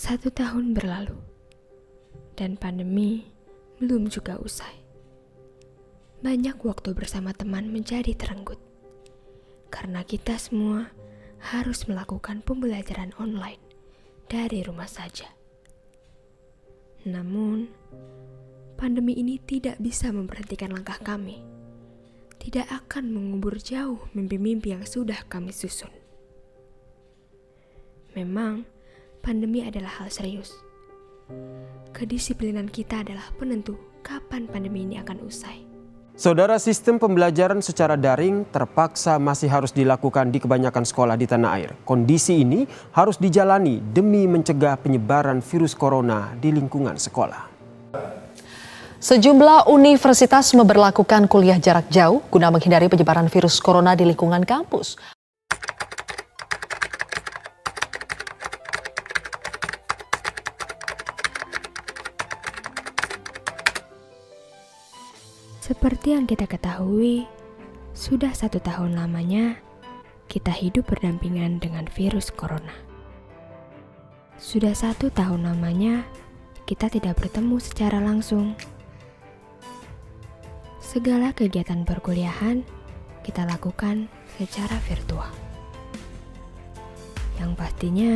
1 tahun berlalu, dan pandemi belum juga usai. Banyak waktu bersama teman menjadi terenggut, karena kita semua harus melakukan pembelajaran online dari rumah saja. Namun, pandemi ini tidak bisa memberhentikan langkah kami. Tidak akan mengubur jauh mimpi-mimpi yang sudah kami susun. Memang, pandemi adalah hal serius. Kedisiplinan kita adalah penentu kapan pandemi ini akan usai. Saudara, sistem pembelajaran secara daring terpaksa masih harus dilakukan di kebanyakan sekolah di tanah air. Kondisi ini harus dijalani demi mencegah penyebaran virus corona di lingkungan sekolah. Sejumlah universitas memberlakukan kuliah jarak jauh guna menghindari penyebaran virus corona di lingkungan kampus. Seperti yang kita ketahui, sudah 1 tahun lamanya kita hidup berdampingan dengan virus corona. Sudah 1 tahun lamanya kita tidak bertemu secara langsung. Segala kegiatan perkuliahan kita lakukan secara virtual. Yang pastinya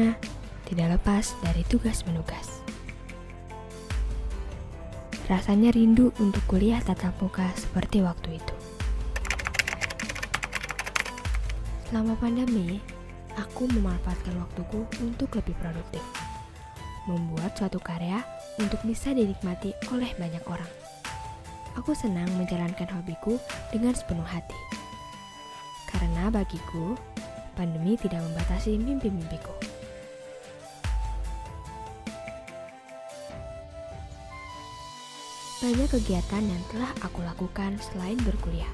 tidak lepas dari tugas menugas. Rasanya rindu untuk kuliah tatap muka seperti waktu itu. Selama pandemi, aku memanfaatkan waktuku untuk lebih produktif. Membuat suatu karya untuk bisa dinikmati oleh banyak orang. Aku senang menjalankan hobiku dengan sepenuh hati. Karena bagiku, pandemi tidak membatasi mimpi-mimpiku. Banyak kegiatan yang telah aku lakukan selain berkuliah.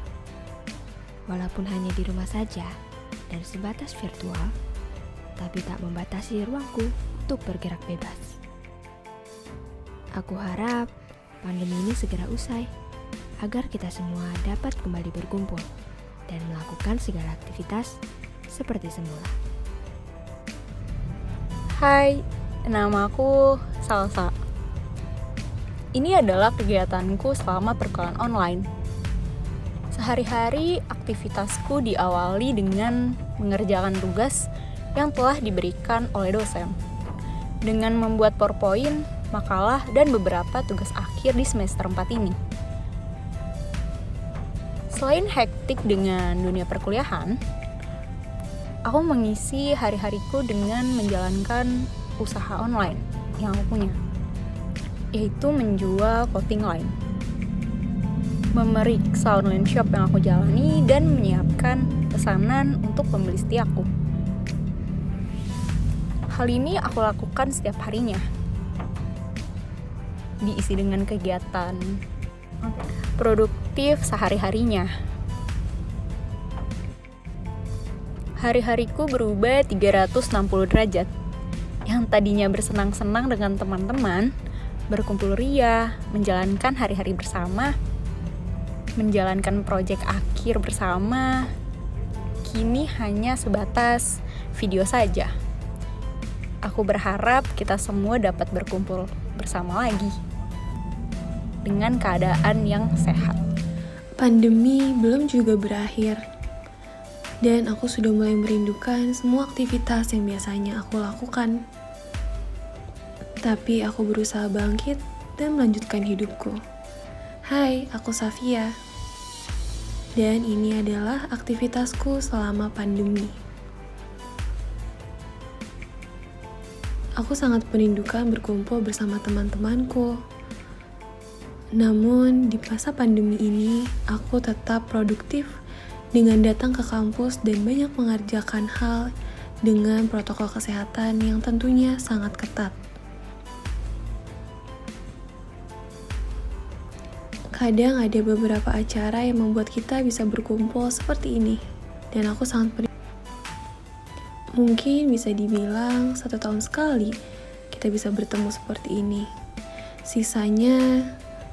Walaupun hanya di rumah saja dan sebatas virtual, tapi tak membatasi ruangku untuk bergerak bebas. Aku harap pandemi ini segera usai, agar kita semua dapat kembali berkumpul dan melakukan segala aktivitas seperti semula. Hai, nama aku Salsa. Ini adalah kegiatanku selama perkuliahan online. Sehari-hari aktivitasku diawali dengan mengerjakan tugas yang telah diberikan oleh dosen. Dengan membuat PowerPoint, makalah, dan beberapa tugas akhir di semester 4 ini. Selain hektik dengan dunia perkuliahan, aku mengisi hari-hariku dengan menjalankan usaha online yang aku punya, yaitu menjual clothing line, memeriksa online shop yang aku jalani, dan menyiapkan pesanan untuk pembeli setiaku. Hal ini aku lakukan setiap harinya, diisi dengan kegiatan produktif sehari-harinya. Hari-hariku berubah 360 derajat. Yang tadinya bersenang-senang dengan teman-teman, berkumpul ria, menjalankan hari-hari bersama, menjalankan proyek akhir bersama, kini hanya sebatas video saja. Aku berharap kita semua dapat berkumpul bersama lagi dengan keadaan yang sehat. Pandemi belum juga berakhir, dan aku sudah mulai merindukan semua aktivitas yang biasanya aku lakukan. Tapi aku berusaha bangkit dan melanjutkan hidupku. Hai, aku Safia. Dan ini adalah aktivitasku selama pandemi. Aku sangat merindukan berkumpul bersama teman-temanku. Namun, di masa pandemi ini, aku tetap produktif dengan datang ke kampus dan banyak mengerjakan hal dengan protokol kesehatan yang tentunya sangat ketat. Kadang ada beberapa acara yang membuat kita bisa berkumpul seperti ini, dan aku sangat mungkin bisa dibilang 1 tahun sekali kita bisa bertemu seperti ini. Sisanya,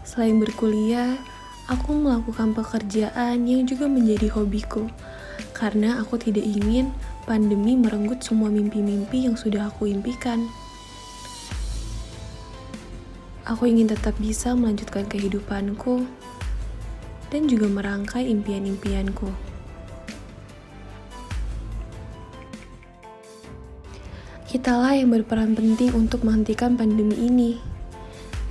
selain berkuliah, aku melakukan pekerjaan yang juga menjadi hobiku, karena aku tidak ingin pandemi merenggut semua mimpi-mimpi yang sudah aku impikan. Aku ingin tetap bisa melanjutkan kehidupanku dan juga merangkai impian-impianku. Kitalah yang berperan penting untuk menghentikan pandemi ini.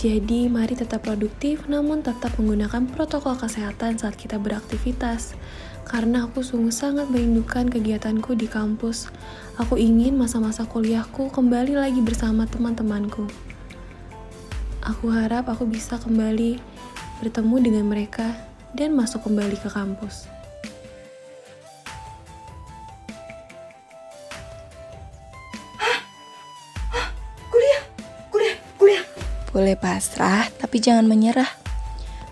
Jadi, mari tetap produktif namun tetap menggunakan protokol kesehatan saat kita beraktivitas. Karena aku sungguh sangat merindukan kegiatanku di kampus. Aku ingin masa-masa kuliahku kembali lagi bersama teman-temanku. Aku harap aku bisa kembali bertemu dengan mereka dan masuk kembali ke kampus. Boleh pasrah, tapi jangan menyerah.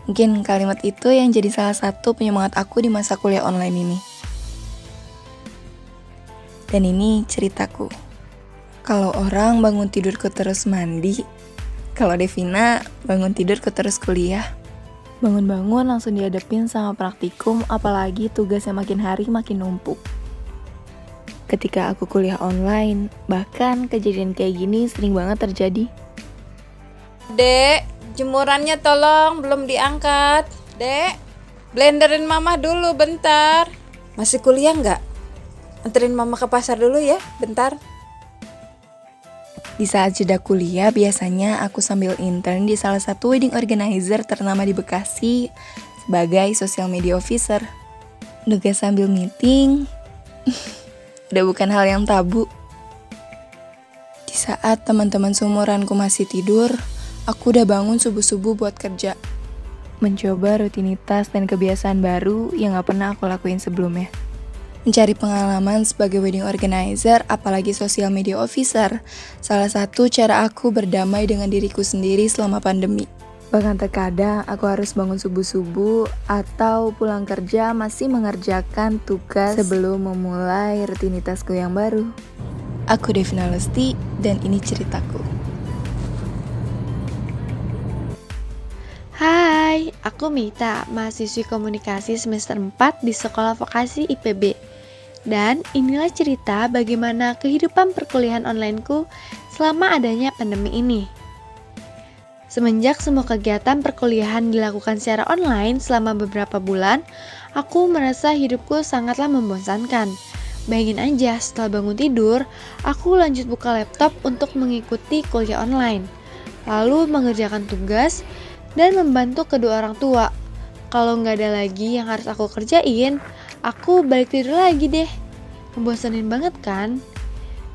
Mungkin kalimat itu yang jadi salah satu penyemangat aku di masa kuliah online ini. Dan ini ceritaku. Kalau orang bangun tidur ke terus mandi, kalau Devina bangun tidur ke terus kuliah. Bangun-bangun langsung dihadapin sama praktikum, apalagi tugasnya makin hari makin numpuk. Ketika aku kuliah online, bahkan kejadian kayak gini sering banget terjadi. Dek, jemurannya tolong belum diangkat. Dek, blenderin mama dulu bentar. Masih kuliah nggak? Anterin mama ke pasar dulu ya, bentar. Di saat jeda kuliah, biasanya aku sambil intern di salah satu wedding organizer ternama di Bekasi sebagai social media officer. Nugas sambil meeting, udah bukan hal yang tabu. Di saat teman-teman seumuranku masih tidur, aku udah bangun subuh-subuh buat kerja. Mencoba rutinitas dan kebiasaan baru yang gak pernah aku lakuin sebelumnya. Mencari pengalaman sebagai wedding organizer, apalagi social media officer, salah satu cara aku berdamai dengan diriku sendiri selama pandemi. Bahkan terkadang aku harus bangun subuh-subuh atau pulang kerja masih mengerjakan tugas sebelum memulai rutinitasku yang baru. Aku Devina Lesti, dan ini ceritaku. Hai, aku Mita, mahasiswi komunikasi semester 4 di Sekolah Vokasi IPB. Dan inilah cerita bagaimana kehidupan perkuliahan onlineku selama adanya pandemi ini. Semenjak semua kegiatan perkuliahan dilakukan secara online selama beberapa bulan, aku merasa hidupku sangatlah membosankan. Bayangin aja, setelah bangun tidur, aku lanjut buka laptop untuk mengikuti kuliah online. Lalu mengerjakan tugas dan membantu kedua orang tua. Kalau nggak ada lagi yang harus aku kerjain, aku balik tidur lagi deh. Ngebosenin banget kan?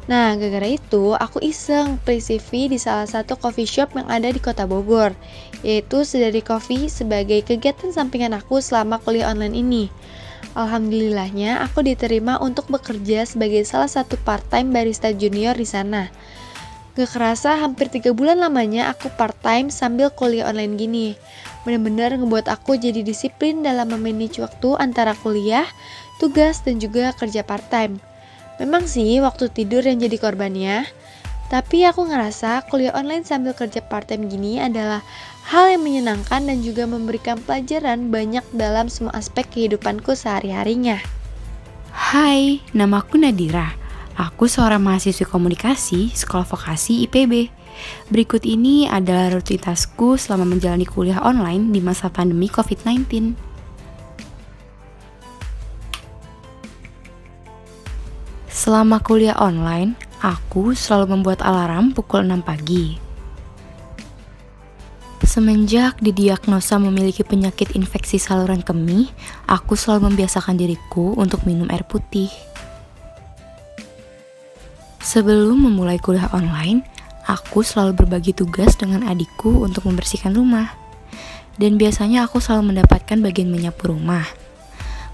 Nah, gara-gara itu aku iseng play CV di salah satu coffee shop yang ada di kota Bogor, yaitu Sedari Coffee sebagai kegiatan sampingan aku selama kuliah online ini. Alhamdulillahnya aku diterima untuk bekerja sebagai salah satu part-time barista junior di sana. Gak kerasa hampir 3 bulan lamanya aku part-time sambil kuliah online gini. Bener-bener ngebuat aku jadi disiplin dalam memanage waktu antara kuliah, tugas, dan juga kerja part-time. Memang sih waktu tidur yang jadi korbannya, tapi aku ngerasa kuliah online sambil kerja part-time gini adalah hal yang menyenangkan dan juga memberikan pelajaran banyak dalam semua aspek kehidupanku sehari-harinya. Hai, nama aku Nadira. Aku seorang mahasiswi komunikasi Sekolah Vokasi IPB. Berikut ini adalah rutinitasku selama menjalani kuliah online di masa pandemi COVID-19. Selama kuliah online, aku selalu membuat alarm pukul 6 pagi. Semenjak didiagnosa memiliki penyakit infeksi saluran kemih, aku selalu membiasakan diriku untuk minum air putih. Sebelum memulai kuliah online, aku selalu berbagi tugas dengan adikku untuk membersihkan rumah. Dan biasanya aku selalu mendapatkan bagian menyapu rumah.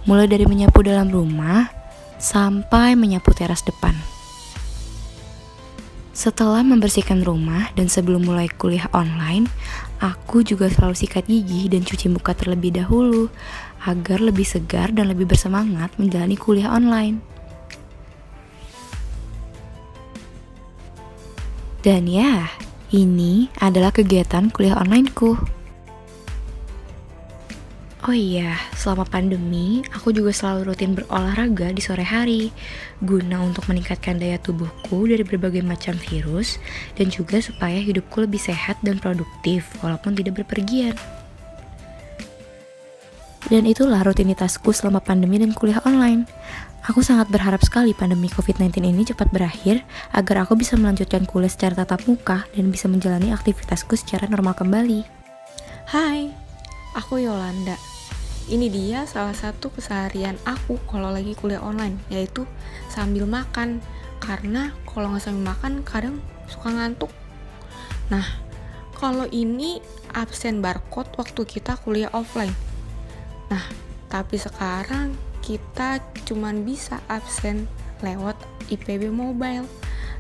Mulai dari menyapu dalam rumah, sampai menyapu teras depan. Setelah membersihkan rumah dan sebelum mulai kuliah online, aku juga selalu sikat gigi dan cuci muka terlebih dahulu, agar lebih segar dan lebih bersemangat menjalani kuliah online. Dan ya, ini adalah kegiatan kuliah onlineku. Oh iya, selama pandemi, aku juga selalu rutin berolahraga di sore hari, guna untuk meningkatkan daya tubuhku dari berbagai macam virus, dan juga supaya hidupku lebih sehat dan produktif, walaupun tidak berpergian. Dan itulah rutinitasku selama pandemi dan kuliah online. Aku sangat berharap sekali pandemi COVID-19 ini cepat berakhir, agar aku bisa melanjutkan kuliah secara tatap muka dan bisa menjalani aktivitasku secara normal kembali. Hai, aku Yolanda. Ini dia salah satu keseharian aku kalau lagi kuliah online, yaitu sambil makan. Karena kalau nggak sambil makan kadang suka ngantuk. Nah, kalau ini absen barcode waktu kita kuliah offline. Nah, tapi sekarang kita cuman bisa absen lewat IPB Mobile.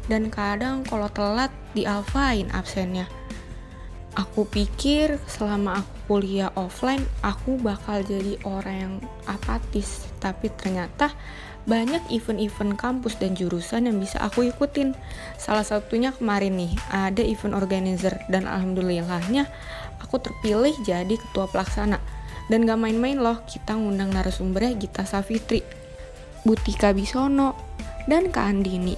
Dan kadang kalau telat dialfain absennya. Aku pikir selama aku kuliah offline, aku bakal jadi orang yang apatis. Tapi ternyata banyak event-event kampus dan jurusan yang bisa aku ikutin. Salah satunya kemarin nih, ada event organizer. Dan alhamdulillahnya aku terpilih jadi ketua pelaksana. Dan gak main-main loh, kita ngundang narasumbernya Gita Savitri, Butika Bisono, dan Kak Andini.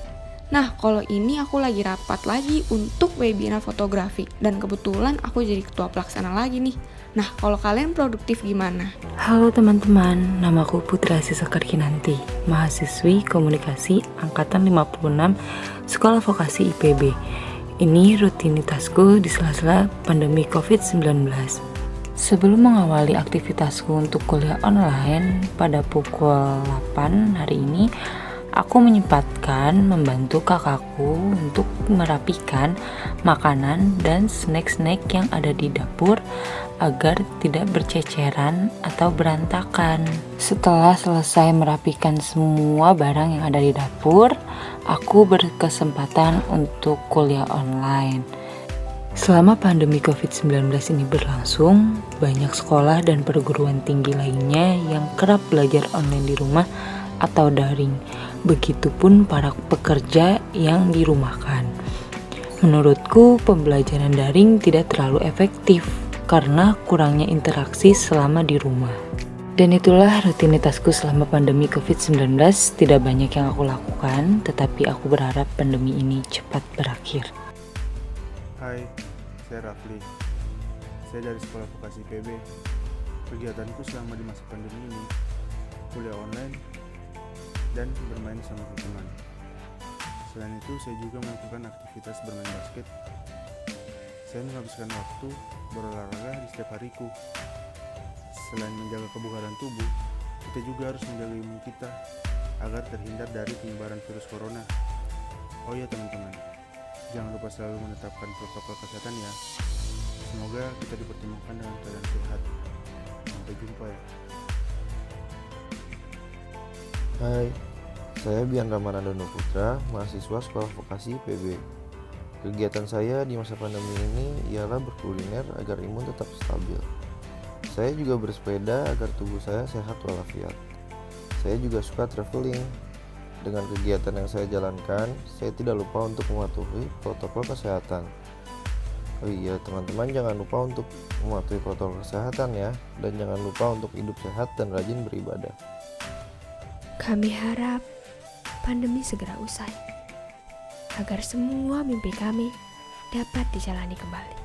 Nah, kalau ini aku lagi rapat lagi untuk webinar fotografi. Dan kebetulan aku jadi ketua pelaksana lagi nih. Nah, kalau kalian produktif gimana? Halo teman-teman, namaku Putra Sisakar Kinanti, mahasiswi komunikasi angkatan 56 Sekolah Vokasi IPB. Ini rutinitasku di sela-sela pandemi COVID-19. Sebelum mengawali aktivitasku untuk kuliah online pada pukul 8 hari ini, aku menyempatkan membantu kakakku untuk merapikan makanan dan snack-snack yang ada di dapur agar tidak berceceran atau berantakan. Setelah selesai merapikan semua barang yang ada di dapur, aku berkesempatan untuk kuliah online. Selama pandemi COVID-19 ini berlangsung, banyak sekolah dan perguruan tinggi lainnya yang kerap belajar online di rumah atau daring. Begitupun para pekerja yang dirumahkan. Menurutku, pembelajaran daring tidak terlalu efektif karena kurangnya interaksi selama di rumah. Dan itulah rutinitasku selama pandemi COVID-19. Tidak banyak yang aku lakukan, tetapi aku berharap pandemi ini cepat berakhir. Hai, saya Rafli. Saya dari Sekolah Vokasi IPB. Kegiatanku selama di masa pandemi ini, kuliah online dan bermain sama teman. Selain itu, saya juga melakukan aktivitas bermain basket. Saya menghabiskan waktu berolahraga di setiap hariku. Selain menjaga kebugaran tubuh, kita juga harus menjaga imun kita agar terhindar dari penyebaran virus corona. Oh ya teman-teman, jangan lupa selalu menetapkan protokol kesehatan ya. Semoga kita dipertemukan dengan keadaan sehat. Sampai jumpa ya. Hai, saya Bian Ramanandono Putra, mahasiswa Sekolah Vokasi IPB. Kegiatan saya di masa pandemi ini ialah berkuliner agar imun tetap stabil. Saya juga bersepeda agar tubuh saya sehat walafiat. Saya juga suka traveling. Dengan kegiatan yang saya jalankan, saya tidak lupa untuk mematuhi protokol kesehatan. Oh iya, teman-teman jangan lupa untuk mematuhi protokol kesehatan ya, dan jangan lupa untuk hidup sehat dan rajin beribadah. Kami harap pandemi segera usai, agar semua mimpi kami dapat dijalani kembali.